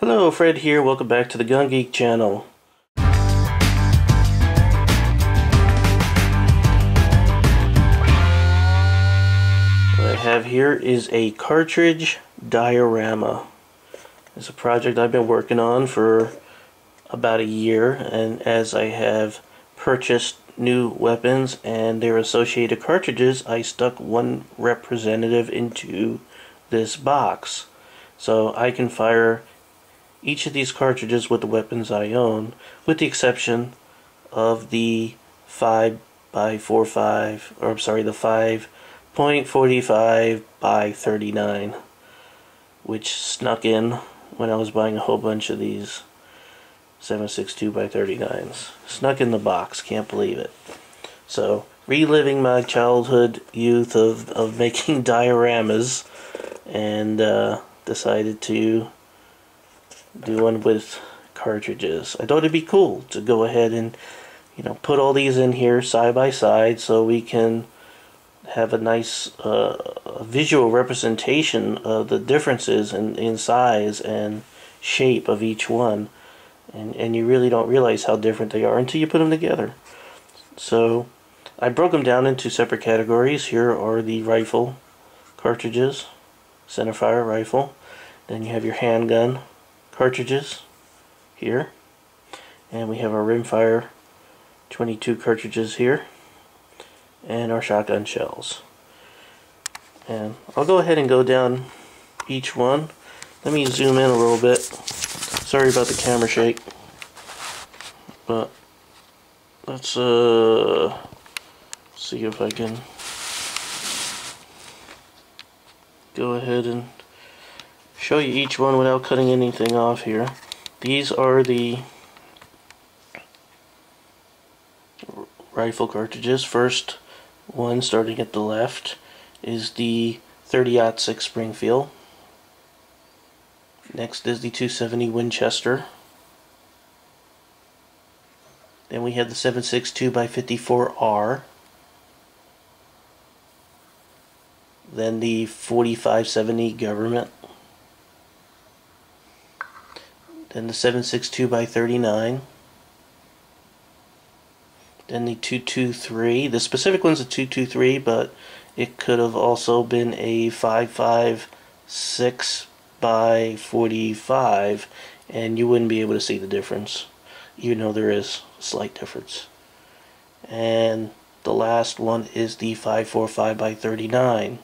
Hello, Fred here. Welcome back to the Gun Geek channel. What I have here is a cartridge diorama. It's a project I've been working on for about a year, and as I have purchased new weapons and their associated cartridges, I stuck one representative into this box. So I can fire each of these cartridges with the weapons I own, with the exception of the 5x45, or I'm sorry, the 5.45 by 39, which snuck in when I was buying a whole bunch of these 7.62 by 39s. Snuck in the box, can't believe it. So, reliving my childhood youth of making dioramas, and decided to do one with cartridges. I thought it'd be cool to go ahead and, put all these in here side by side so we can have a nice visual representation of the differences in size and shape of each one. And you really don't realize how different they are until you put them together. So I broke them down into separate categories. Here are the rifle cartridges, centerfire rifle. Then you have your handgun cartridges here, and we have our rimfire 22 cartridges here, and our shotgun shells. And I'll go ahead and go down each one. Let me zoom in a little bit. Sorry about the camera shake, but let's see if I can go ahead and show you each one without cutting anything off here. These are the rifle cartridges. First one, starting at the left, is the 30-06 Springfield. Next is the 270 Winchester. Then we have the 7.62 by 54R. Then the 4570 Government. Then the 7.62 by 39. Then the 223. The specific one's a 223, but it could have also been a 5.56 by 45, and you wouldn't be able to see the difference, even though there is a slight difference. And the last one is the 5.45 by 39.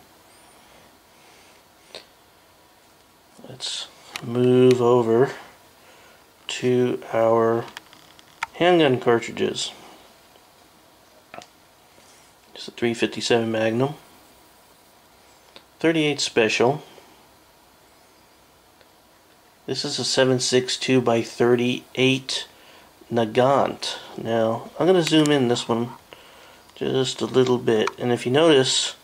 Let's move over to our handgun cartridges. It's a 357 Magnum, 38 Special. This is a 7.62 by 38 Nagant. Now, I'm going to zoom in this one just a little bit, and if you notice,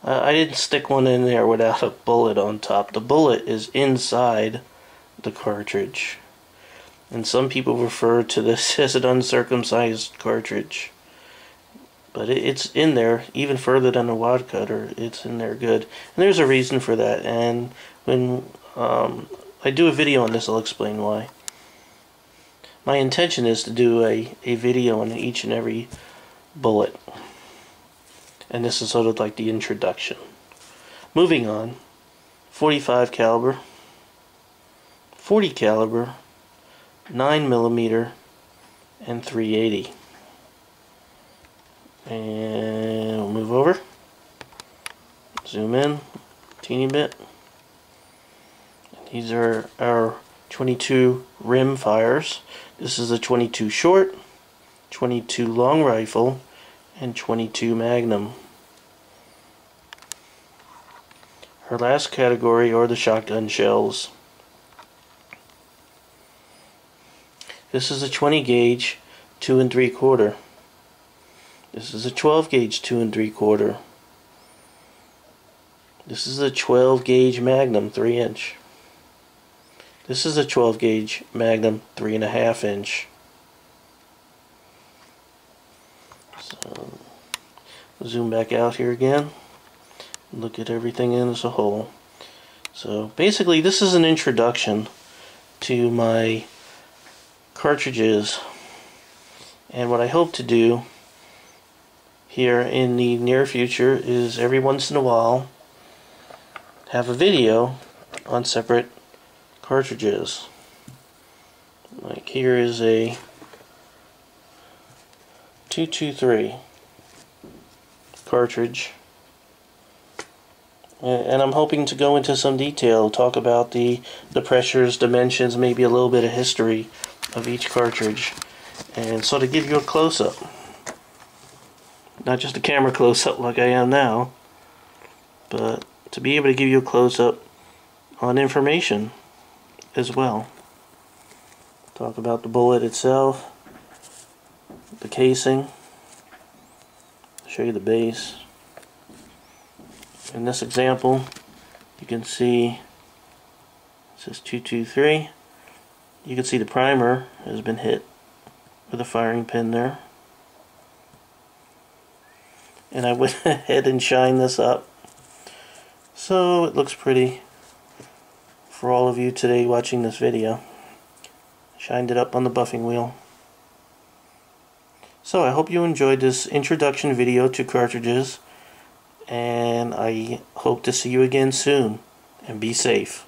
I didn't stick one in there without a bullet on top. The bullet is inside the cartridge, and some people refer to this as an uncircumcised cartridge, but it's in there even further than a wad cutter. It's in there good, and there's a reason for that, and when I do a video on this, I'll explain why. My intention is to do a video on each and every bullet, and this is sort of like the introduction. Moving on, 45 caliber, 40 caliber, 9mm, and 380. And we'll move over, zoom in, teeny bit. These are our 22 rim fires. This is a 22 short, 22 long rifle, and 22 Magnum. Our last category are the shotgun shells. This is a 20 gauge 2 3/4. This is a 12 gauge 2 3/4. This is a 12 gauge Magnum 3-inch. This is a 12 gauge Magnum 3.5-inch. So, zoom back out here again. Look at everything in as a whole. So basically this is an introduction to my cartridges, and what I hope to do here in the near future is every once in a while have a video on separate cartridges. Like here is a 223 cartridge, and I'm hoping to go into some detail, talk about the pressures, dimensions, maybe a little bit of history of each cartridge, and sort of give you a close-up. Not just a camera close-up like I am now, but to be able to give you a close-up on information as well. Talk about the bullet itself, the casing, show you the base. In this example, you can see it says 223. You can see the primer has been hit with a firing pin there. And I went ahead and shined this up, so it looks pretty for all of you today watching this video. Shined it up on the buffing wheel. So I hope you enjoyed this introduction video to cartridges, and I hope to see you again soon, and be safe.